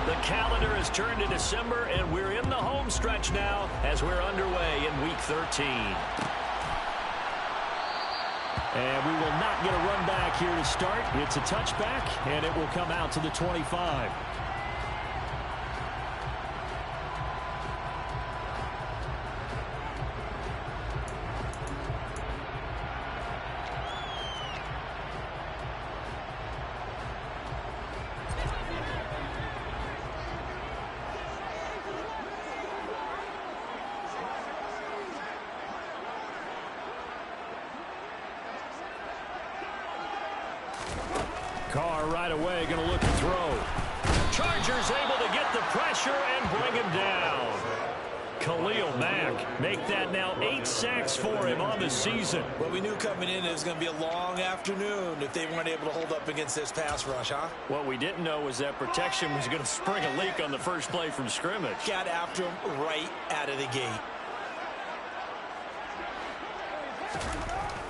The calendar has turned to December, and we're in the home stretch now as we're underway in Week 13. And we will not get a run back here to start. It's a touchback, and it will come out to the 25. Carr right away going to look to throw. Chargers able to get the pressure and bring him down. Khalil Mack make that now 8 sacks for him on the season. Well, we knew coming in it was going to be a long afternoon if they weren't able to hold up against this pass rush, huh? What we didn't know was that protection was going to spring a leak on the first play from scrimmage. Got after him right out of the gate.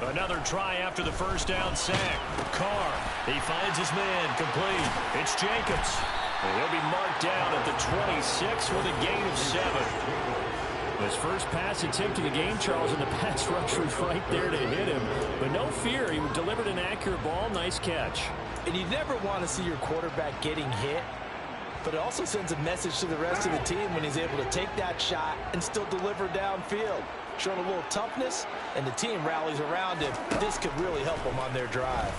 Another try after the first down sack. Carr, he finds his man, complete. It's Jacobs. And he'll be marked down at the 26 with a gain of 7. His first pass attempt of the game, Charles, and the pass rush was right there to hit him. But no fear, he delivered an accurate ball. Nice catch. And you never want to see your quarterback getting hit, but it also sends a message to the rest of the team when he's able to take that shot and still deliver downfield. Showing a little toughness, and the team rallies around him. This could really help them on their drive.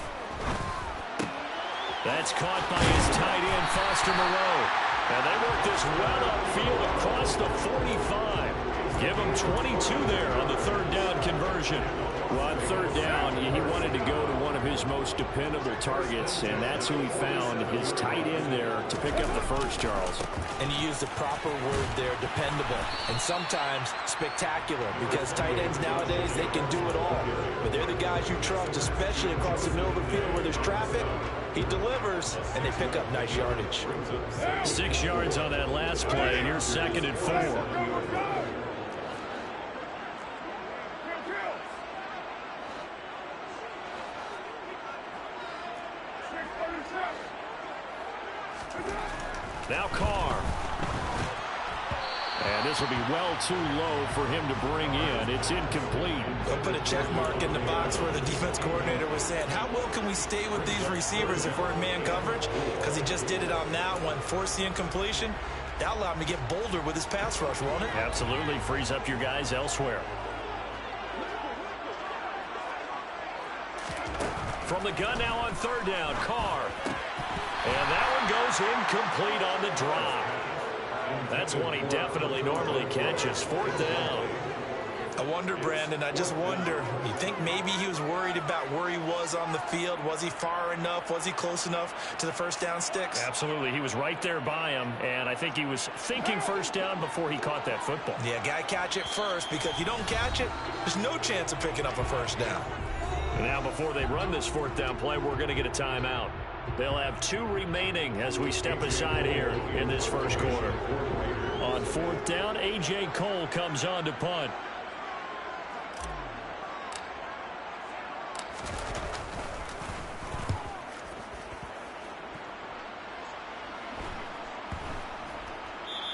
That's caught by his tight end, Foster Moreau. And they work this well upfield across the 45. Give him 22 there on the third down conversion. Well, on third down, he wanted to go to one of his most dependable targets, and that's who he found, his tight end there, to pick up the first, Charles. And you use the proper word there, dependable, and sometimes spectacular, because tight ends nowadays, they can do it all. But they're the guys you trust, especially across the middle of the field where there's traffic. He delivers, and they pick up nice yardage. 6 yards on that last play, and here's 2nd and 4. Now Carr. And this will be well too low for him to bring in. It's incomplete. They'll put a check mark in the box where the defense coordinator was saying, how well can we stay with these receivers if we're in man coverage? Because he just did it on that one, forced the incompletion. That allowed him to get bolder with his pass rush, won't it? Absolutely. Frees up your guys elsewhere. From the gun now on third down, Carr. And that one goes incomplete on the drop. That's one he definitely normally catches. 4th down. I wonder, Brandon, I just wonder, you think maybe he was worried about where he was on the field? Was he far enough? Was he close enough to the first down sticks? Absolutely. He was right there by him, and I think he was thinking first down before he caught that football. Yeah, got to catch it first, because if you don't catch it, there's no chance of picking up a first down. Now, before they run this 4th down play, we're going to get a timeout. They'll have 2 remaining as we step aside here in this first quarter. On 4th down, A.J. Cole comes on to punt.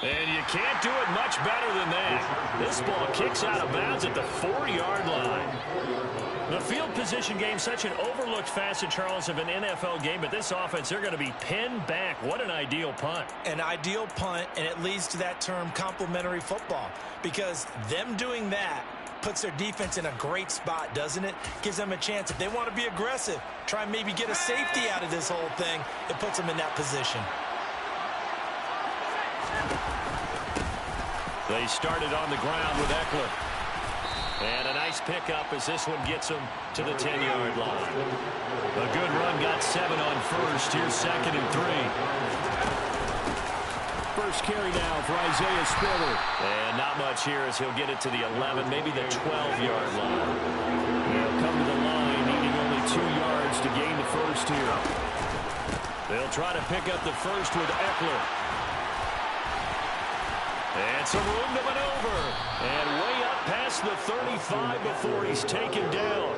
And you can't do it much better than that. This ball kicks out of bounds at the 4-yard line. The field position game, such an overlooked facet, Charles, of an NFL game, but this offense, they're going to be pinned back. What an ideal punt. An ideal punt, and it leads to that term complementary football, because them doing that puts their defense in a great spot, doesn't it? Gives them a chance. If they want to be aggressive, try and maybe get a safety out of this whole thing, it puts them in that position. They started on the ground with Eckler. And a nice pickup as this one gets him to the 10-yard line. A good run, got 7 on first. Here's 2nd and 3. First carry now for Isaiah Spiller. And not much here as he'll get it to the 11, maybe the 12-yard line. They'll come to the line, needing only 2 yards to gain the first here. They'll try to pick up the first with Eckler. And some room to maneuver. And way up past the 35 before he's taken down.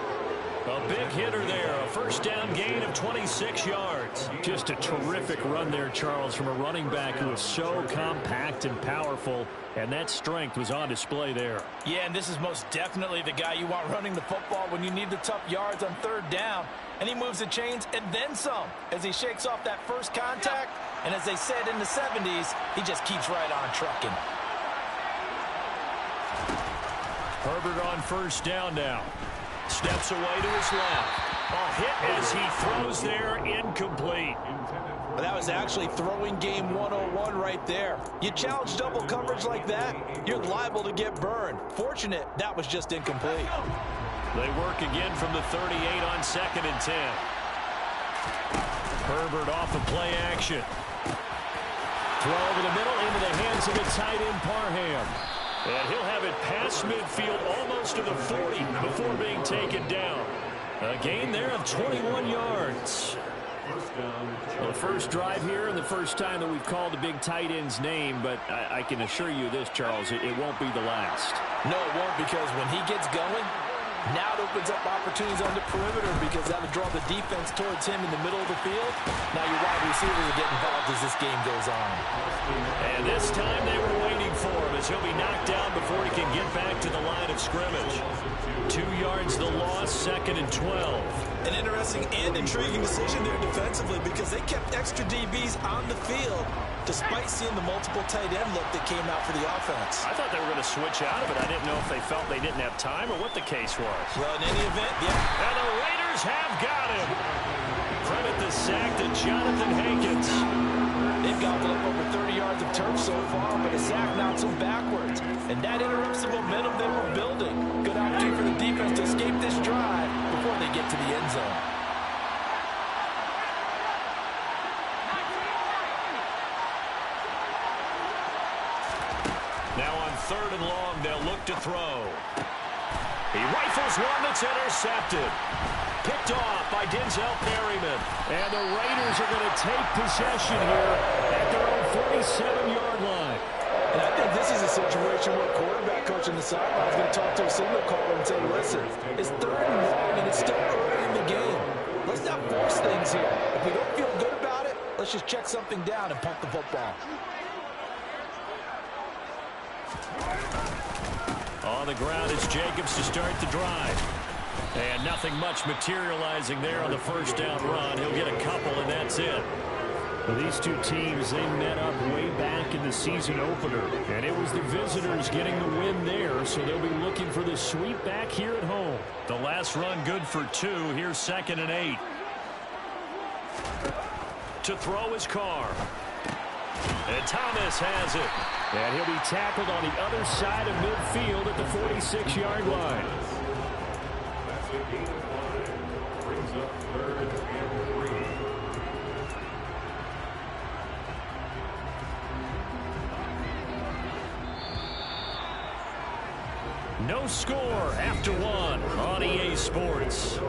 A big hitter there, a first down gain of 26 yards. Just a terrific run there, Charles, from a running back who is so compact and powerful, and that strength was on display there. Yeah, and this is most definitely the guy you want running the football when you need the tough yards on third down. And he moves the chains and then some as he shakes off that first contact. And as they said in the 70s, he just keeps right on trucking. Herbert on first down now. Steps away to his left. A hit as he throws there, incomplete. But that was actually throwing game 101 right there. You challenge double coverage like that, you're liable to get burned. Fortunate, that was just incomplete. They work again from the 38 on 2nd and 10. Herbert off of play action. Throw over the middle into the hands of the tight end Parham. And he'll have it past midfield almost to the 40 before being taken down. A gain there of 21 yards. Well, the first drive here and the first time that we've called the big tight end's name, but I can assure you this, Charles, it won't be the last. No, it won't, because when he gets going, now it opens up opportunities on the perimeter because that'll draw the defense towards him in the middle of the field. Now your wide receivers will get involved as this game goes on. And this time they were waiting for him as he'll be knocked down before he can get back to the line of scrimmage. 2 yards the loss, 2nd and 12. An interesting and intriguing decision there defensively because they kept extra DBs on the field despite seeing the multiple tight end look that came out for the offense. I thought they were going to switch out of it. I didn't know if they felt they didn't have time or what the case was. Well, in any event, yeah. And the Raiders have got him. Credit the sack to Jonathan Hankins. They've gobbled up over 30 yards of turf so far, but a sack knocks them backwards. And that interrupts the momentum they were building. Good opportunity for the defense to escape this drive before they get to the end zone. Now on 3rd and long, they'll look to throw. He rifles one that's intercepted. Picked off by Denzel Perryman. And the Raiders are going to take possession here at their own 47-yard line. And I think this is a situation where quarterback coach on the sideline is going to talk to a signal caller and say, listen, it's 3rd and long and it's still early in the game. Let's not force things here. If we don't feel good about it, let's just check something down and punt the football. On the ground is Jacobs to start the drive. And nothing much materializing there on the first down run. He'll get a couple, and that's it. Well, these two teams, they met up way back in the season opener. And it was the visitors getting the win there, so they'll be looking for the sweep back here at home. The last run good for 2. Here's 2nd and 8. To throw is Carr. And Thomas has it. And he'll be tackled on the other side of midfield at the 46-yard line. No score after 1 on EA Sports.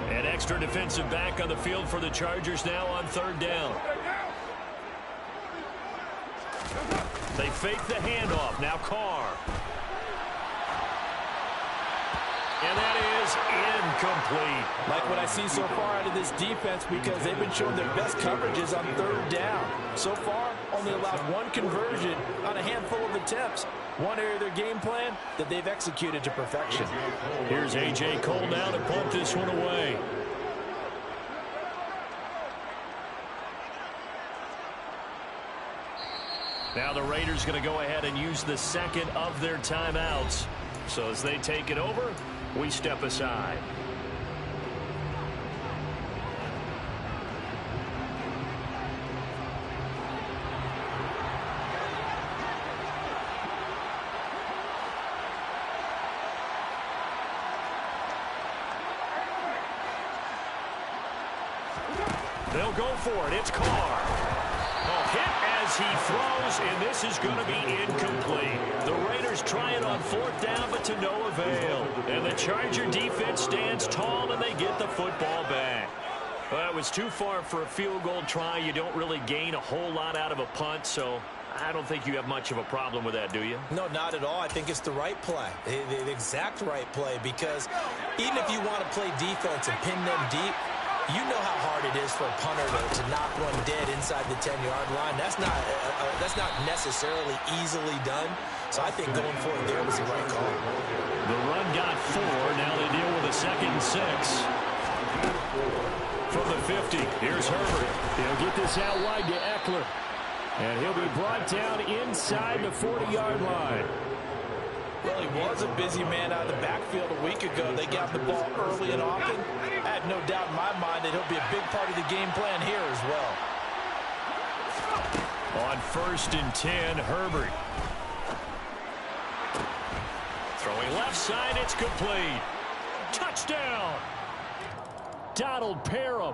An extra defensive back on the field for the Chargers now on 3rd down. They fake the handoff. Now Carr. And that is incomplete. Like what I see so far out of this defense because they've been showing their best coverages on 3rd down. So far, only allowed 1 conversion on a handful of attempts. One area of their game plan that they've executed to perfection. Here's A.J. Cole now to punt this one away. Now the Raiders going to go ahead and use the 2nd of their timeouts. So as they take it over, we step aside. They'll go for it. It's Carr. A hit as as he throws, and this is going to be incomplete. The Raiders try it on 4th down, but to no avail. And the Charger defense stands tall, and they get the football back. Well, it was too far for a field goal try. You don't really gain a whole lot out of a punt, so I don't think you have much of a problem with that, do you? No, not at all. I think it's the right play, the exact right play, because even if you want to play defense and pin them deep, you know how hard it is for a punter to knock one dead inside the 10-yard line. That's not necessarily easily done. So I think going for it there was the right call. The run got 4. Now they deal with a 2nd and 6. From the 50, here's Herbert. He'll get this out wide to Eckler. And he'll be brought down inside the 40-yard line. Well, he was a busy man out of the backfield a week ago. They got the ball early and often. I have no doubt in my mind that he'll be a big part of the game plan here as well. On 1st and 10, Herbert. Throwing left side, it's complete. Touchdown! Donald Parham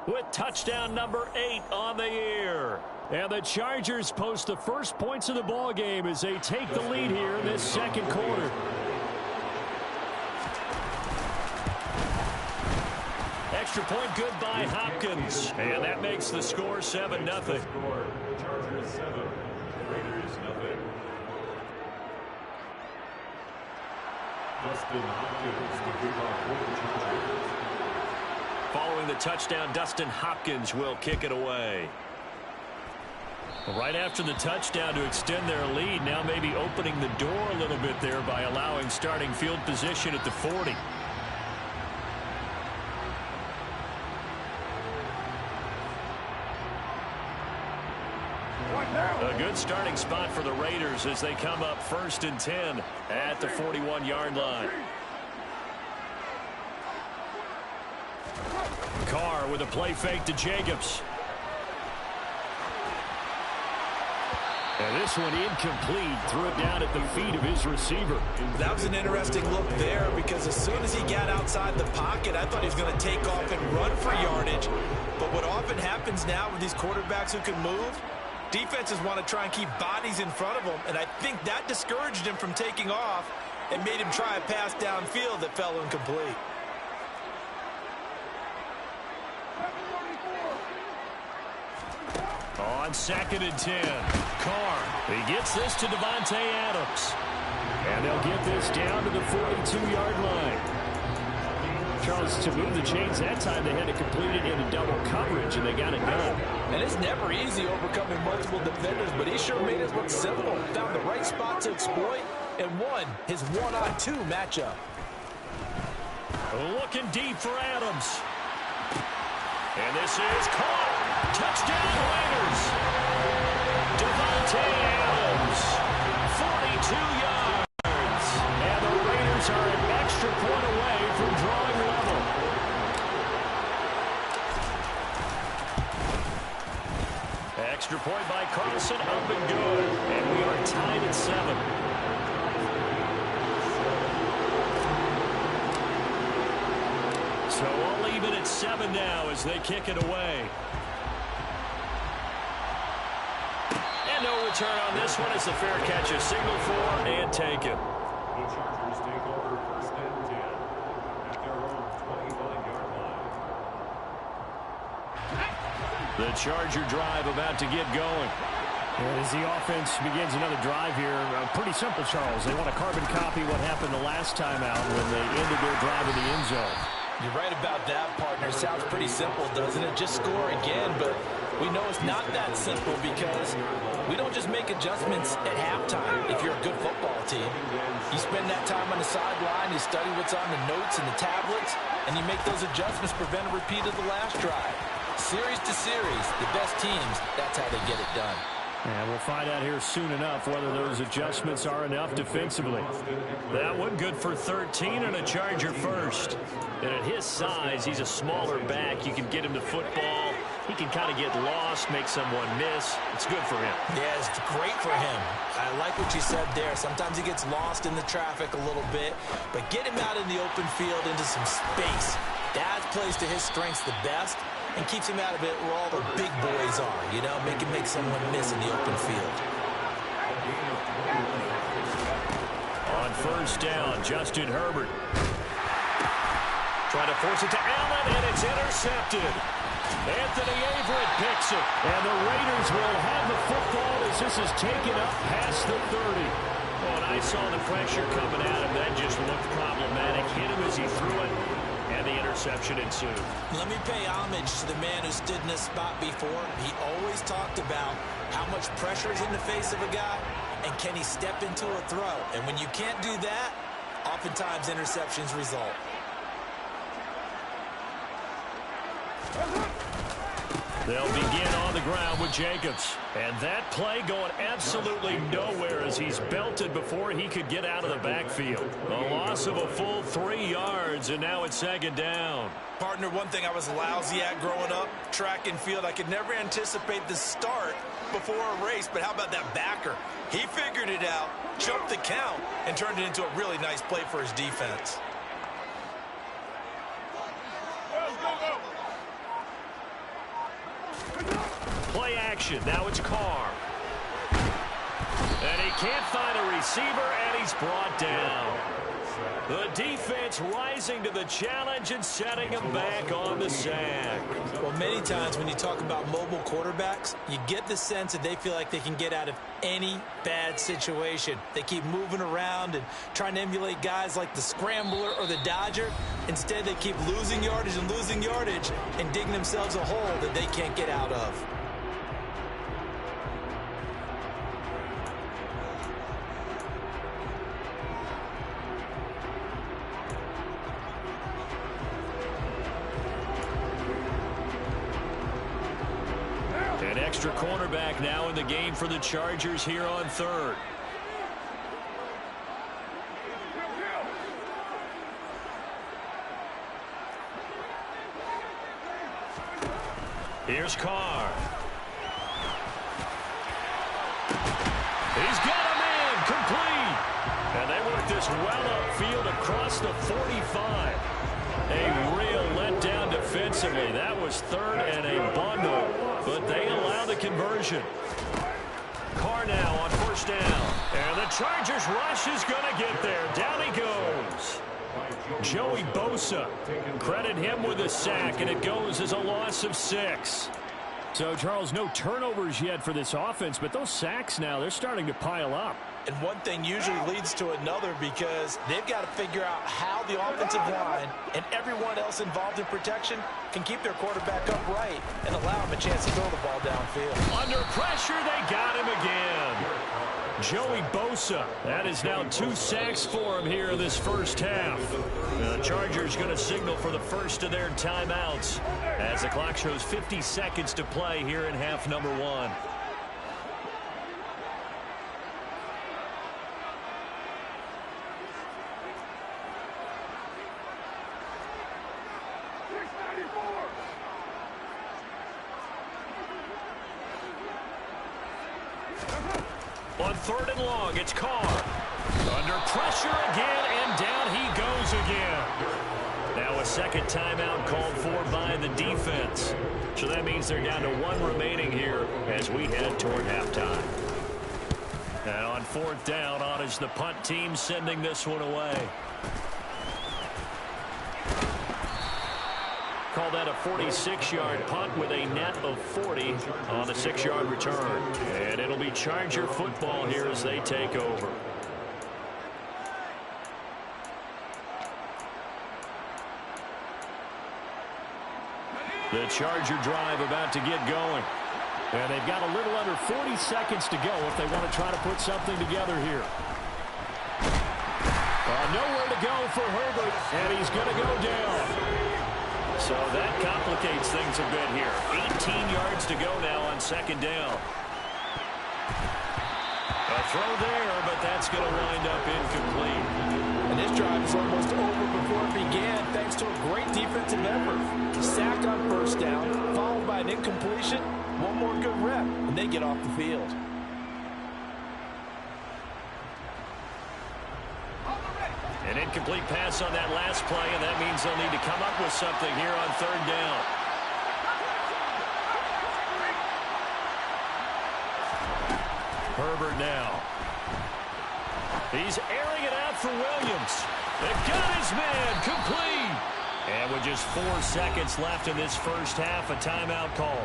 with touchdown number 8 on the year. And the Chargers post the first points of the ball game as they take the lead here in this 2nd quarter. Extra point good by Hopkins. And that makes the score 7-0. Chargers 7, Raiders 0. Dustin Hopkins, the kickoff for the Chargers. Following the touchdown, Dustin Hopkins will kick it away. Right after the touchdown to extend their lead, now maybe opening the door a little bit there by allowing starting field position at the 40. A good starting spot for the Raiders as they come up 1st and 10 at the 41-yard line. Carr with a play fake to Jacobs. And this one incomplete. Threw it down at the feet of his receiver. That was an interesting look there because as soon as he got outside the pocket, I thought he was going to take off and run for yardage. But what often happens now with these quarterbacks who can move, defenses want to try and keep bodies in front of them. And I think that discouraged him from taking off and made him try a pass downfield that fell incomplete. On 2nd and 10, Carr. He gets this to Devontae Adams. And they'll get this down to the 42-yard line. Charles, to move the chains that time, they had to complete it into double coverage, and they got it done. And it's never easy overcoming multiple defenders, but he sure made it look simple. Found the right spot to exploit and won his 1-on-2 matchup. Looking deep for Adams. And this is caught. Touchdown Raiders. Devontae Adams, 42 yards. And the Raiders are an extra point away from drawing level. Extra point by Carlson, up and good. And we are tied at 7. So all even at 7 now as they kick it away. And no return on this one. It's a fair catch, a signal for and taken. The Chargers take over 1st and 10 at their own 29-yard line. The Charger drive about to get going. And as the offense begins another drive here, pretty simple, Charles. They want to carbon copy what happened the last time out when they ended their drive in the end zone. You're right about that, partner. Sounds pretty simple, doesn't it? Just score again, but we know it's not that simple because we don't just make adjustments at halftime if you're a good football team. You spend that time on the sideline, you study what's on the notes and the tablets, and you make those adjustments, prevent a repeat of the last drive. Series to series, the best teams, that's how they get it done. And we'll find out here soon enough whether those adjustments are enough defensively. That one good for 13 and a Charger first. And at his size, he's a smaller back. You can get him to football. He can kind of get lost, make someone miss. It's good for him. Yeah, it's great for him. I like what you said there. Sometimes he gets lost in the traffic a little bit, but get him out in the open field into some space. That plays to his strengths the best and keeps him out of it where all the big boys are, you know, make someone miss in the open field. On first down, Justin Herbert. Trying to force it to Allen, and it's intercepted. Anthony Averett picks it, and the Raiders will have the football as this is taken up past the 30. When I saw the pressure coming at him, that just looked problematic. Hit him as he threw it, and the interception ensued. Let me pay homage to the man who stood in this spot before. He always talked about how much pressure is in the face of a guy, and can he step into a throw. And when you can't do that, oftentimes interceptions result. They'll begin on the ground with Jacobs. And that play going absolutely nowhere as he's belted before he could get out of the backfield. A loss of a full 3 yards, and now it's second down. Partner, one thing I was lousy at growing up, track and field, I could never anticipate the start before a race, but how about that backer? He figured it out, jumped the count, and turned it into a really nice play for his defense. Play action. Now it's Carr. And he can't find a receiver, and he's brought down. The defense rising to the challenge and setting him back on the sack. Well, many times when you talk about mobile quarterbacks, you get the sense that they feel like they can get out of any bad situation. They keep moving around and trying to emulate guys like the Scrambler or the Dodger. Instead, they keep losing yardage and digging themselves a hole that they can't get out of. An extra cornerback now in the game for the Chargers here on third. Here's Carr. He's got a man complete. And they work this well upfield across the 45. A real letdown defensively. That was third and a bundle, but they allow the conversion. Carr now on first down. And the Chargers rush is going to get there. Down he goes. Joey Bosa. Credit him with a sack, and it goes as a loss of 6. So, Charles, no turnovers yet for this offense, but those sacks now, they're starting to pile up. And one thing usually leads to another because they've got to figure out how the offensive line and everyone else involved in protection can keep their quarterback upright and allow him a chance to throw the ball downfield. Under pressure, they got him again. Joey Bosa. That is now 2 sacks for him here in this first half. The Chargers going to signal for the first of their timeouts as the clock shows 50 seconds to play here in half number 1. On third and long, it's Carr. Under pressure again, and down he goes again. Now a second timeout called for by the defense. So that means they're down to 1 remaining here as we head toward halftime. And on fourth down, on is the punt team sending this one away. Call that a 46-yard punt with a net of 40 on the 6-yard return. And it'll be Charger football here as they take over. The Charger drive about to get going. And they've got a little under 40 seconds to go if they want to try to put something together here. Nowhere to go for Herbert, and he's going to go down. So that complicates things a bit here. 18 yards to go now on second down. A throw there, but that's going to wind up incomplete. And this drive is almost over before it began thanks to a great defensive effort. Sack on first down, followed by an incompletion. One more good rep, and they get off the field. An incomplete pass on that last play, and that means they'll need to come up with something here on third down. Herbert now. He's airing it out for Williams. They've got his man complete. And with just 4 seconds left in this first half, a timeout call.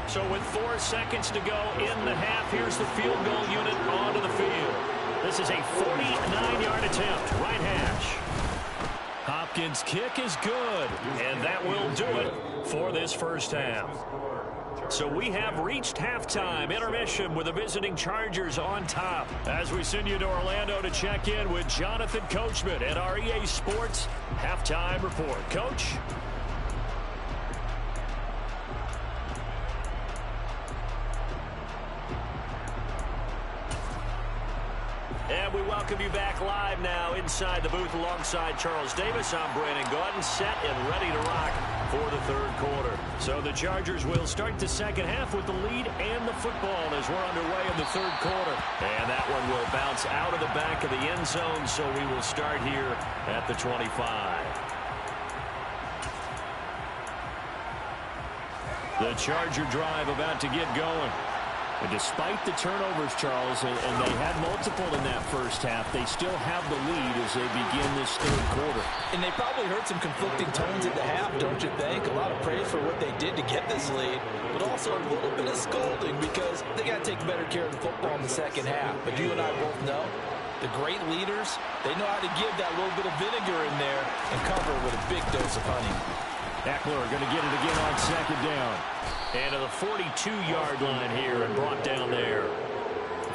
So with 4 seconds to go in the half, here's the field goal unit onto the field. This is a 49-yard attempt, right hash. Hopkins' kick is good, and that will do it for this first half. So we have reached halftime intermission with the visiting Chargers on top. As we send you to Orlando to check in with Jonathan Coachman at our EA Sports Halftime Report. Coach? And we welcome you back live now inside the booth alongside Charles Davis. I'm Brandon Gaudin, set and ready to rock for the third quarter. So the Chargers will start the second half with the lead and the football as we're underway in the third quarter. And that one will bounce out of the back of the end zone, so we will start here at the 25. The Charger drive about to get going. And despite the turnovers, Charles, and they had multiple in that first half, they still have the lead as they begin this third quarter. And they probably heard some conflicting tones at the half, don't you think? A lot of praise for what they did to get this lead, but also a little bit of scolding because they got to take better care of the football in the second half. But you and I both know the great leaders, they know how to give that little bit of vinegar in there and cover it with a big dose of honey. Eckler going to get it again on second down. And to the 42-yard line here and brought down there.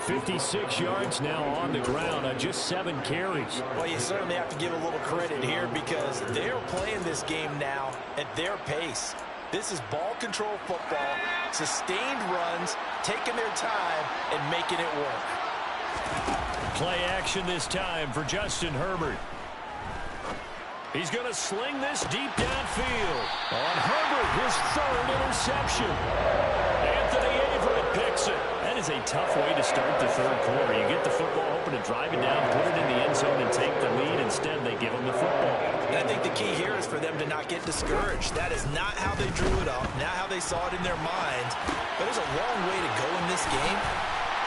56 yards now on the ground on just 7 carries. Well, you certainly have to give a little credit here because they're playing this game now at their pace. This is ball control football, sustained runs, taking their time and making it work. Play action this time for Justin Herbert. He's going to sling this deep downfield. On Herbert, his third interception. Anthony Averett picks it. That is a tough way to start the third quarter. You get the football open and drive it down, put it in the end zone, and take the lead. Instead, they give him the football. And I think the key here is for them to not get discouraged. That is not how they drew it up, not how they saw it in their minds. But there's a long way to go in this game.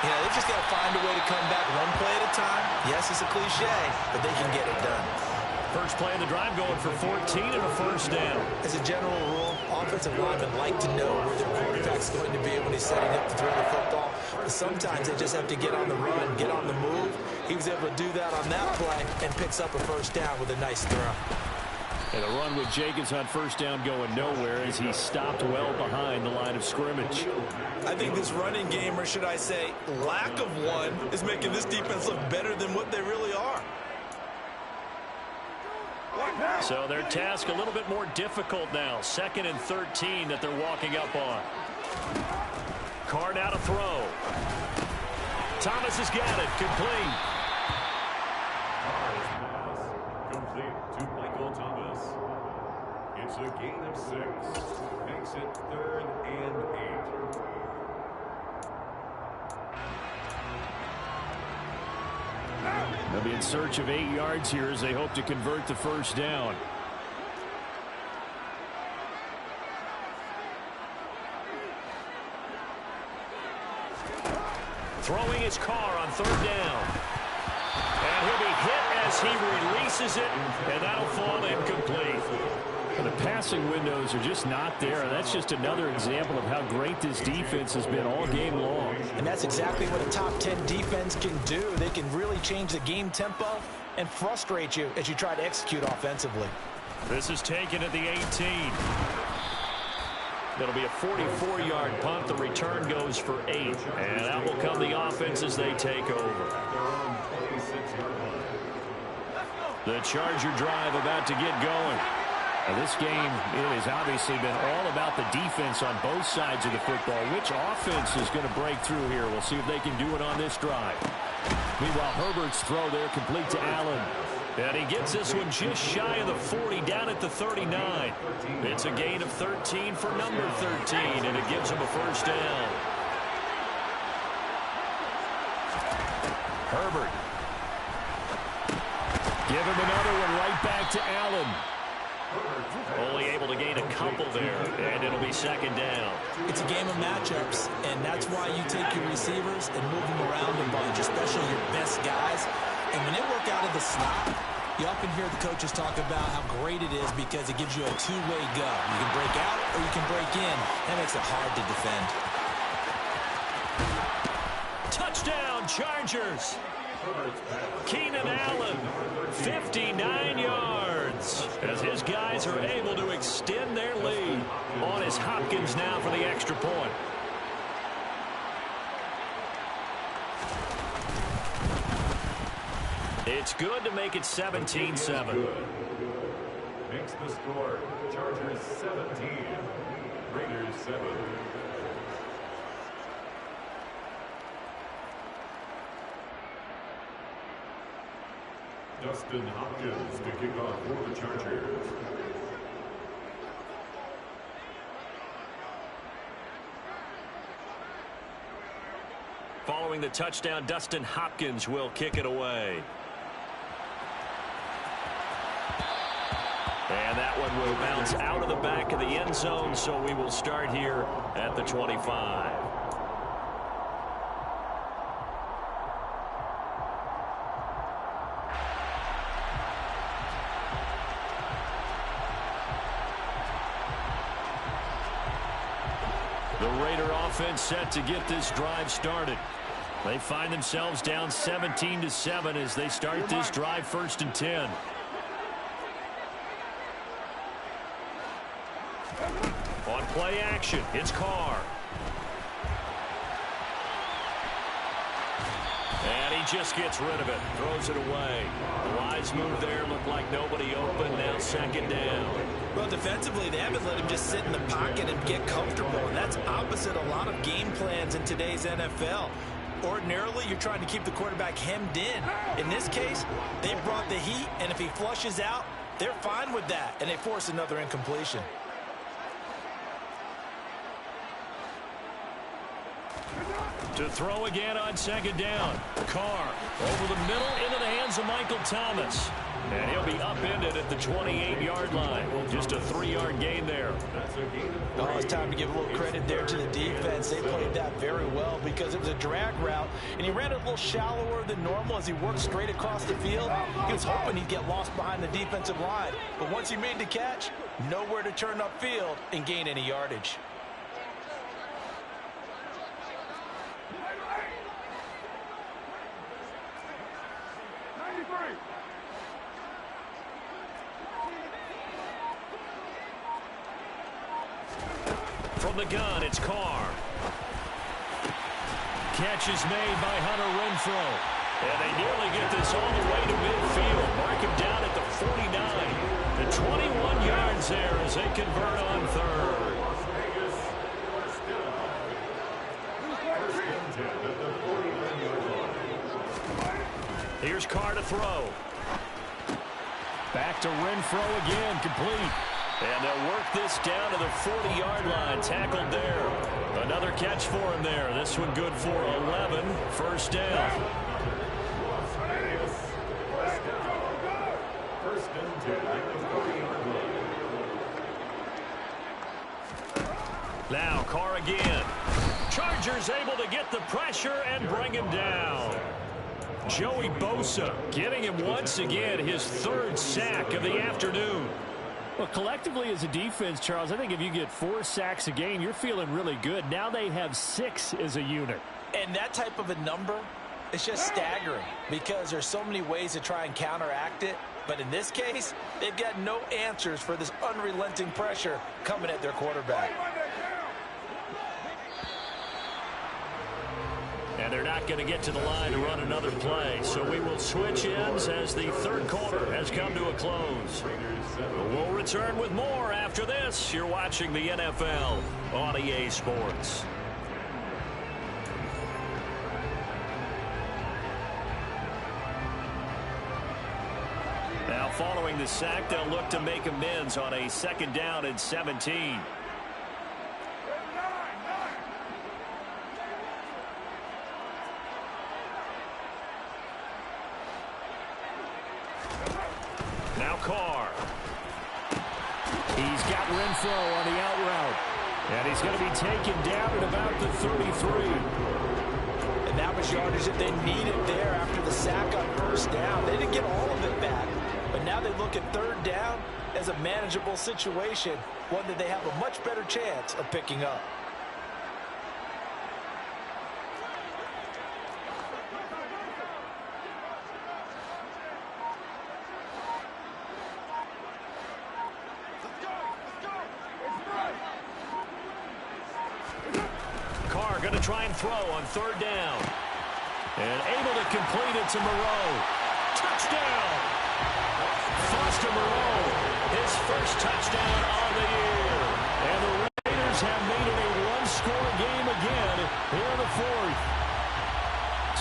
You know, they've just got to find a way to come back one play at a time. Yes, it's a cliche, but they can get it done. First play of the drive going for 14 and a first down. As a general rule, offensive linemen like to know where their quarterback's going to be when he's setting up to throw the football. But sometimes they just have to get on the run, get on the move. He was able to do that on that play and picks up a first down with a nice throw. And a run with Jenkins on first down going nowhere as he stopped well behind the line of scrimmage. I think this running game, or should I say lack of one, is making this defense look better than what they really are. So their task a little bit more difficult now. 2nd and 13 that they're walking up on. Card out a throw. Thomas has got it. Complete. Complete to Michael Thomas. It's a gain of 6. Makes it 3rd and 8. They'll be in search of 8 yards here as they hope to convert the first down. Throwing his car on 3rd down. And he'll be hit as he releases it, and that'll fall incomplete. And the passing windows are just not there. That's just another example of how great this defense has been all game long. And that's exactly what a top 10 defense can do. They can really change the game tempo and frustrate you as you try to execute offensively. This is taken at the 18. That'll be a 44-yard punt. The return goes for 8. And that will come the offense as they take over. The Charger drive about to get going. Now this game, it has obviously been all about the defense on both sides of the football. Which offense is going to break through here? We'll see if they can do it on this drive. Meanwhile, Herbert's throw there complete to Allen. And he gets this one just shy of the 40, down at the 39. It's a gain of 13 for number 13, and it gives him a first down. Give him another one right back to Allen. Only able to gain a couple there, and it'll be second down. It's a game of matchups, and that's why you take your receivers and move them around a bunch, especially your best guys. And when they work out of the slot, you often hear the coaches talk about how great it is because it gives you a two-way go. You can break out or you can break in. That makes it hard to defend. Touchdown, Chargers. Keenan Allen, 59 yards, as his guys are able to extend their lead. On is Hopkins now for the extra point. It's good to make it 17-7. Makes the score Chargers 17, Raiders 7. Dustin Hopkins to kick off for the Chargers. Following the touchdown, Dustin Hopkins will kick it away. And that one will bounce out of the back of the end zone, so we will start here at the 25. The Raider offense set to get this drive started. They find themselves down 17-7 as they start this drive 1st and 10. On play action, it's Carr. And he just gets rid of it, throws it away. A wise move there, looked like nobody open, now second down. Well, defensively, they haven't let him just sit in the pocket and get comfortable, and that's opposite a lot of game plans in today's NFL. Ordinarily, you're trying to keep the quarterback hemmed in. In this case, they brought the heat, and if he flushes out, they're fine with that, and they force another incompletion. To throw again on second down. Carr over the middle into the hands of Michael Thomas. And he'll be upended at the 28-yard line. Just a 3-yard gain there. Oh, it's time to give a little credit there to the defense. They played that very well because it was a drag route, and he ran it a little shallower than normal as he worked straight across the field. He was hoping he'd get lost behind the defensive line. But once he made the catch, nowhere to turn upfield and gain any yardage. From the gun, it's Carr. Catch is made by Hunter Renfrow. And they nearly get this all the way to midfield. Mark him down at the 49. The 21 yards there as they convert on third. Here's Carr to throw. Back to Renfrow again, complete. And they'll work this down to the 40-yard line. Tackled there. Another catch for him there. This one good for 11. First down. First and 10 at the 40-yard line. Now Carr again. Chargers able to get the pressure and bring him down. Joey Bosa getting him once again his 3rd sack of the afternoon. Well, collectively as a defense, Charles, I think if you get 4 sacks a game, you're feeling really good. Now they have 6 as a unit. And that type of a number is just staggering because there's so many ways to try and counteract it. But in this case, they've got no answers for this unrelenting pressure coming at their quarterback. And they're not going to get to the line to run another play. So we will switch ends as the 3rd quarter has come to a close. We'll return with more after this. You're watching the NFL on EA Sports. Now following the sack, they'll look to make amends on a 2nd down and 17. Carr. He's got Renfro on the out route. And he's going to be taken down at about the 33. And that was yardage that they needed there after the sack on first down. They didn't get all of it back, but now they look at third down as a manageable situation, one that they have a much better chance of picking up. Carr going to try and throw on third down. And able to complete it to Moreau. Touchdown! Foster Moreau, his first touchdown on the year. And the Raiders have made it a one-score game again here in the fourth.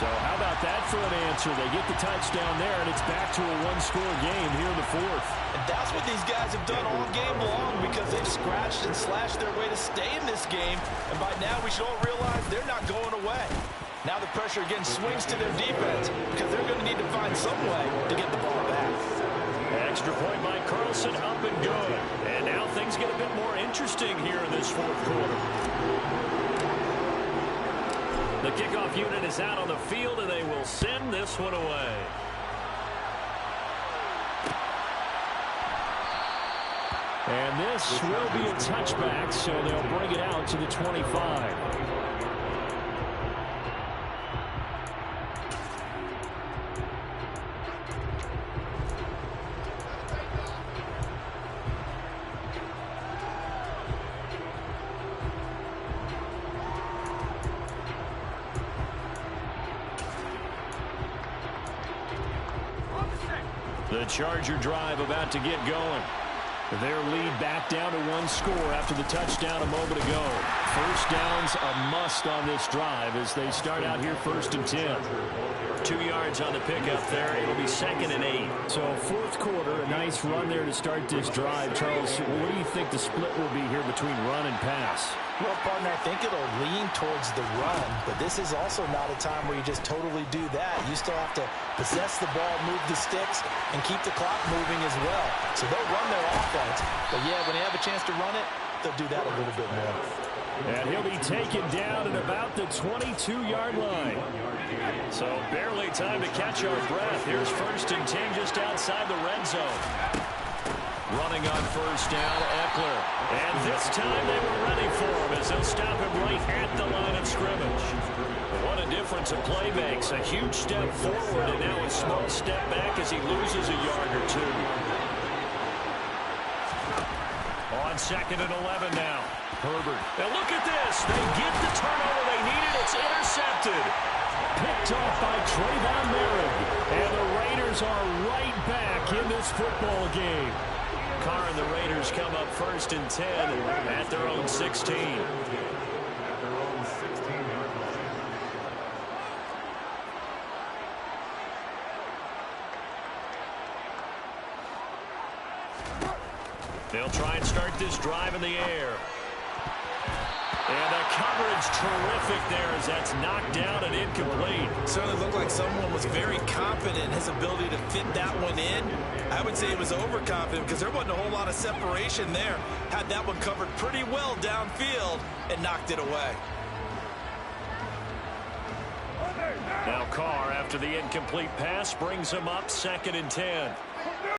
So how about that for an answer? They get the touchdown there, and it's back to a one-score game here in the fourth. And that's what these guys have done all game long, because they've scratched and slashed their way to stay in this game. And by now we should all realize they're not going away. Now the pressure again swings to their defense, because they're going to need to find some way to get the ball back. Extra point by Carlson, up and good. And now things get a bit more interesting here in this fourth quarter. The kickoff unit is out on the field, and they will send this one away. And this will be a touchback, so they'll bring it out to the 25. The Charger drive about to get going. Their lead back down to one score after the touchdown a moment ago. First down's a must on this drive as they start out here 1st and 10. 2 yards on the pickup there. It'll be 2nd and 8. So fourth quarter, a nice run there to start this drive. Charles, what do you think the split will be here between run and pass? Well, partner, I think it'll lean towards the run, but this is also not a time where you just totally do that. You still have to possess the ball, move the sticks, and keep the clock moving as well. So they'll run their offense, but yeah, when they have a chance to run it, they'll do that a little bit more. And he'll be taken down at about the 22-yard line. So barely time to catch our breath. Here's 1st and 10 just outside the red zone. Running on first down, Eckler. And this time they were ready for him as they'll stop him right at the line of scrimmage. What a difference a play makes. A huge step forward and now a small step back as he loses a yard or two. On 2nd and 11 now. Herbert. And look at this. They get the turnover they needed. It's intercepted. Picked off by Trayvon Merrick. And the Raiders are right back in this football game. Carr and the Raiders come up 1st and 10 at their own 16. They'll try and start this drive in the air. And the coverage terrific there as that's knocked down and incomplete. Certainly looked like someone was very confident in his ability to fit that one in. I would say he was overconfident because there wasn't a whole lot of separation there. Had that one covered pretty well downfield and knocked it away. Now Carr, after the incomplete pass, brings him up 2nd and 10.